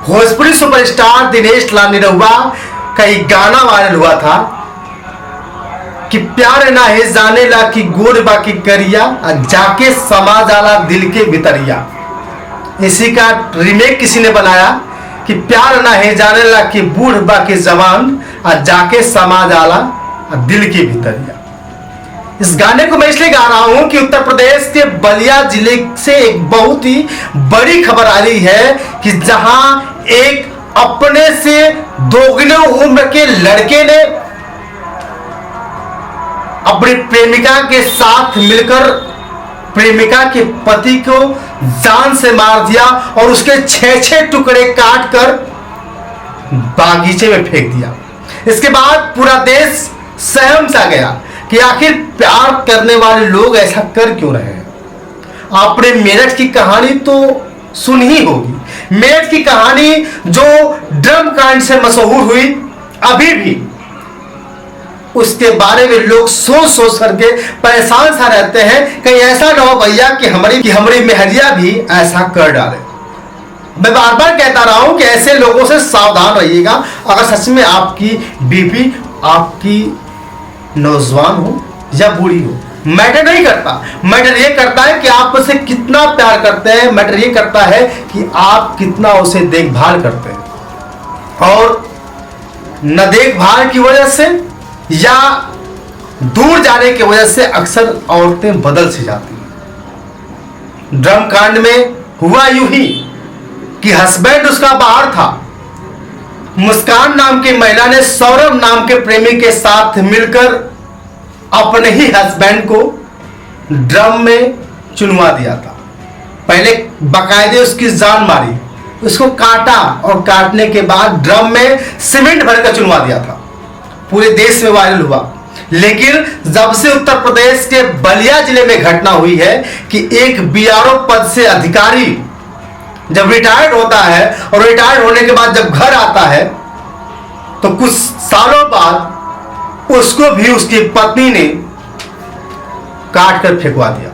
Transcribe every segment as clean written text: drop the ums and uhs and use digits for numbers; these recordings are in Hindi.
भोजपुरी सुपरस्टार दिनेश लाल निरहुआ का एक गाना वायरल हुआ था कि प्यार ना है जाने ला कि गोर बाकी करिया जाके समा जाला दिल के भितरिया। इसी का रीमेक किसी ने बनाया कि प्यार ना है जाने ला कि बूढ़ बाकी जवान जाके समा जाला दिल के भितरिया। इस गाने को मैं इसलिए गा रहा हूं कि उत्तर प्रदेश के बलिया जिले से एक बहुत ही बड़ी खबर आ रही है कि जहां एक अपने से दोगुने उम्र के लड़के ने अपनी प्रेमिका के साथ मिलकर प्रेमिका के पति को जान से मार दिया और उसके 6-6 टुकड़े काट कर बागीचे में फेंक दिया। इसके बाद पूरा देश सहम सा गया कि आखिर प्यार करने वाले लोग ऐसा कर क्यों रहे हैं। आपने मेरठ की कहानी तो सुनी ही होगी। मेरठ की कहानी जो ड्रम कांड से मशहूर हुई, अभी भी उसके बारे में लोग सोच सोच करके परेशान सा रहते हैं कहीं ऐसा ना हो भैया कि हमारी मेहरिया भी ऐसा कर डाले। मैं बार बार कहता रहा हूं कि ऐसे लोगों से सावधान रहिएगा। अगर सच में आपकी बीवी आपकी नौजवान हो या बूढ़ी हो, मैटर नहीं करता। मैटर ये करता है कि आप उसे कितना प्यार करते हैं। मैटर ये करता है कि आप कितना उसे देखभाल करते हैं। और न देखभाल की वजह से या दूर जाने की वजह से अक्सर औरतें बदल सी जाती हैं। ड्रम कांड में हुआ यूं ही कि हस्बैंड उसका बाहर था। मुस्कान नाम की महिला ने सौरभ नाम के प्रेमी के साथ मिलकर अपने ही हस्बैंड को ड्रम में चुनवा दिया था। पहले बाकायदे उसकी जान मारी, उसको काटा और काटने के बाद ड्रम में सीमेंट भरकर चुनवा दिया था। पूरे देश में वायरल हुआ। लेकिन जब से उत्तर प्रदेश के बलिया जिले में घटना हुई है कि एक बीआरओ पद से अधिकारी जब रिटायर्ड होता है और रिटायर्ड होने के बाद जब घर आता है तो कुछ सालों बाद उसको भी उसकी पत्नी ने काट कर फेंकवा दिया।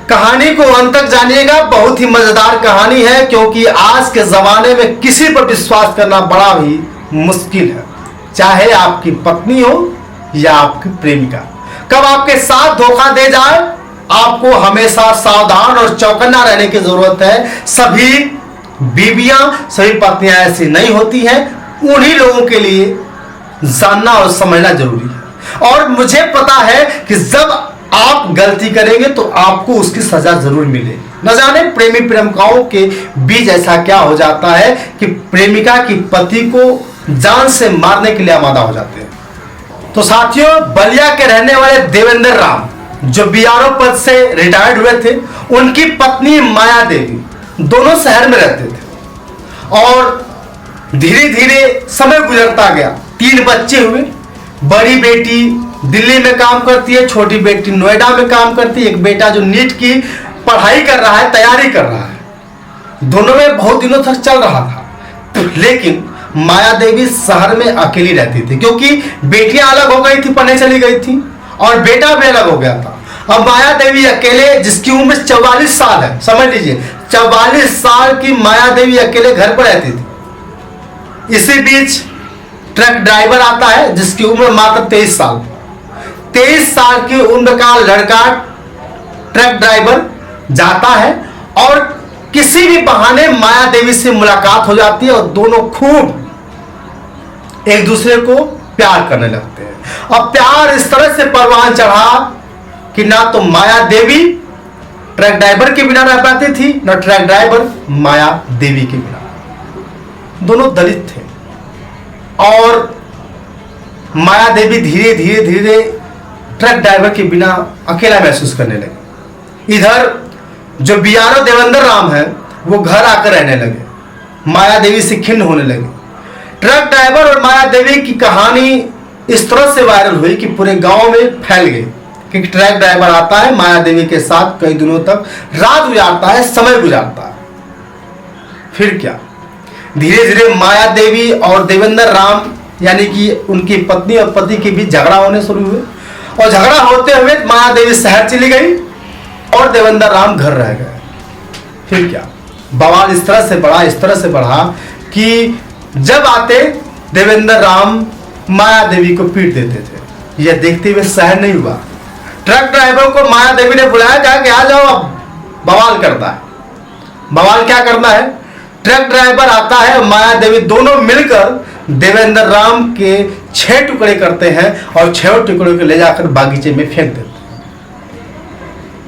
कहानी को अंत तक जानिएगा। बहुत ही मजेदार कहानी है, क्योंकि आज के जमाने में किसी पर विश्वास करना बड़ा ही मुश्किल है, चाहे आपकी पत्नी हो या आपकी प्रेमिका। कब आपके साथ धोखा दे जाए, आपको हमेशा सावधान और चौकन्ना रहने की जरूरत है। सभी बीवियां, सभी पत्नियां ऐसी नहीं होती हैं। उन्हीं लोगों के लिए जानना और समझना जरूरी है। और मुझे पता है कि जब आप गलती करेंगे तो आपको उसकी सजा जरूर मिलेगी। न जाने प्रेमी प्रेमिकाओं के बीच ऐसा क्या हो जाता है कि प्रेमिका की पति को जान से मारने के लिए आमादा हो जाते हैं। तो साथियों, बलिया के रहने वाले देवेंद्र राम जो बीआरओ पद से रिटायर्ड हुए थे, उनकी पत्नी माया देवी दोनों शहर में रहते थे। और धीरे धीरे समय गुजरता गया। 3 बच्चे हुए। बड़ी बेटी दिल्ली में काम करती है, छोटी बेटी नोएडा में काम करती है। एक बेटा जो नीट की पढ़ाई कर रहा है, तैयारी कर रहा है। दोनों में बहुत दिनों तक चल रहा था। लेकिन माया देवी शहर में अकेली रहती थी, क्योंकि बेटियां अलग हो गई थी, पढ़ने चली गई थी, और बेटा भी अलग हो गया था। अब माया देवी अकेले, जिसकी उम्र 44 साल है, समझ लीजिए 44 साल की माया देवी अकेले घर पर रहती थी। इसी बीच ट्रक ड्राइवर आता है जिसकी उम्र मात्र 23 साल। 23 साल की उम्र का लड़का ट्रक ड्राइवर जाता है और किसी भी बहाने माया देवी से मुलाकात हो जाती है और दोनों खूब एक दूसरे को प्यार करने लगते हैं। और प्यार इस तरह से परवान चढ़ा कि ना तो माया देवी ट्रक ड्राइवर के बिना रह पाती थी, ना ट्रक ड्राइवर माया देवी के बिना। दोनों दलित थे और माया देवी धीरे धीरे धीरे ट्रक ड्राइवर के बिना अकेला महसूस करने लगे। इधर जो बीआरओ देवेंद्र राम है वो घर आकर रहने लगे, माया देवी से खिन्न होने लगे। ट्रक ड्राइवर और माया देवी की कहानी इस तरह से वायरल हुई कि पूरे गांव में फैल गई कि ट्रक ड्राइवर आता है, माया देवी के साथ कई दिनों तक रात गुजारता है, समय गुजारता है। फिर क्या, धीरे धीरे माया देवी और देवेंद्र राम यानी कि उनकी पत्नी और पति के बीच झगड़ा होने शुरू हुए। और झगड़ा होते हुए माया देवी शहर चली गई और देवेंद्र राम घर रह गए। फिर क्या, बवाल इस तरह से बढ़ा कि जब आते देवेंद्र राम माया देवी को पीट देते थे। यह देखते हुए सहन नहीं हुआ। ट्रक ड्राइवर को माया देवी ने बुलाया, कहा कि आ जाओ, अब बवाल करता है। बवाल क्या करना है? ट्रक ड्राइवर आता है, माया देवी दोनों मिलकर देवेंद्र राम के 6 टुकड़े करते हैं और 6 टुकड़ों को ले जाकर बागीचे में फेंक देते हैं।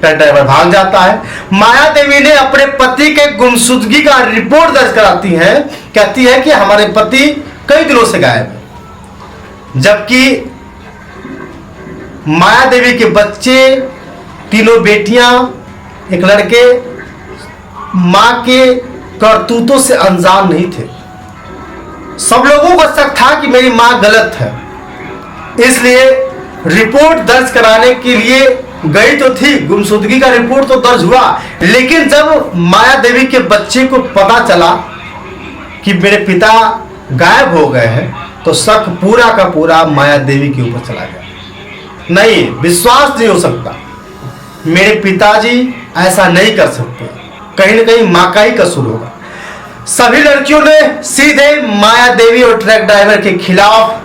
ट्रक ड्राइवर भाग जाता है। माया देवी ने अपने पति के गुमशुदगी का रिपोर्ट दर्ज कराती है, कहती है कि हमारे पति कई दिनों से गायब है। जबकि माया देवी के बच्चे, 3 बेटियां, 1 लड़के मां के करतूतों से अनजान नहीं थे। सब लोगों को शक था कि मेरी मां गलत है, इसलिए रिपोर्ट दर्ज कराने के लिए गई तो थी। गुमशुदगी का रिपोर्ट तो दर्ज हुआ, लेकिन जब माया देवी के बच्चे को पता चला कि मेरे पिता गायब हो गए हैं, तो शक पूरा का पूरा माया देवी के ऊपर चला गया। नहीं, विश्वास नहीं हो सकता, मेरे पिताजी ऐसा नहीं कर सकते, कहीं ना कहीं मां का ही कसूर होगा। सभी लड़कियों ने सीधे माया देवी और ट्रक ड्राइवर के खिलाफ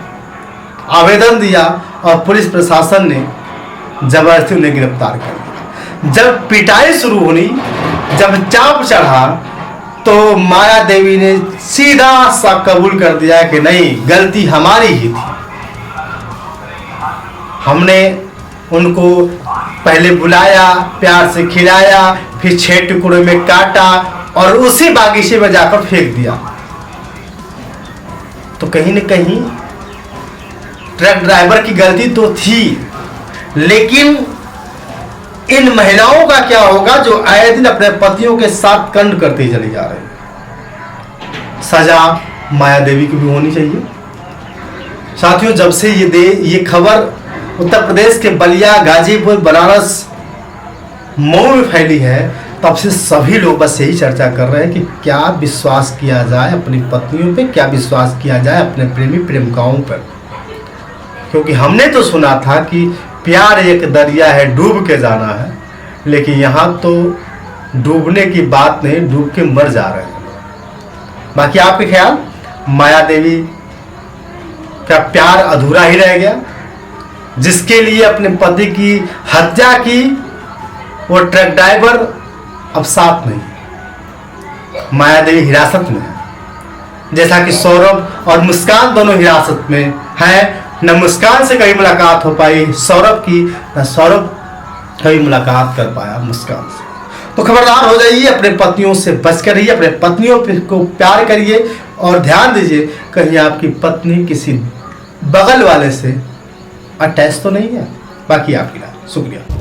आवेदन दिया और पुलिस प्रशासन ने जबरदस्ती उन्हें गिरफ्तार कर लिया। जब पिटाई शुरू हुई, जब चाप चढ़ा, तो माया देवी ने सीधा सा कबूल कर दिया कि नहीं, गलती हमारी ही थी। हमने उनको पहले बुलाया, प्यार से खिलाया, फिर 6 टुकड़ों में काटा और उसी बागीचे में जाकर फेंक दिया। तो कहीं न कहीं ट्रक ड्राइवर की गलती तो थी, लेकिन इन महिलाओं का क्या होगा जो आए दिन अपने पतियों के साथ कंड करती चली जा रही है? सजा माया देवी की भी होनी चाहिए। साथियों, जब से ये खबर उत्तर प्रदेश के बलिया, गाजीपुर, बनारस, मऊ में फैली है, तब से सभी लोग बस यही चर्चा कर रहे हैं कि क्या विश्वास किया जाए अपनी पत्नियों पे, क्या विश्वास किया जाए अपने प्रेमी प्रेमिकाओं पर। क्योंकि हमने तो सुना था कि प्यार एक दरिया है, डूब के जाना है, लेकिन यहाँ तो डूबने की बात नहीं, डूब के मर जा रहे हैं। बाकी आपके ख्याल, माया देवी का प्यार अधूरा ही रह गया? जिसके लिए अपने पति की हत्या की वो ट्रक ड्राइवर अब साथ नहीं, माया देवी हिरासत में है। जैसा कि सौरभ और मुस्कान दोनों हिरासत में हैं। न मुस्कान से कभी मुलाकात हो पाई सौरभ की, न सौरभ कभी मुलाकात कर पाया मुस्कान से। तो खबरदार हो जाइए, अपने पत्नियों से बच कर रहिए, अपने पत्नियों को प्यार करिए और ध्यान दीजिए कहीं आपकी पत्नी किसी बगल वाले से अटैच तो नहीं है। बाकी आपकी राय। शुक्रिया।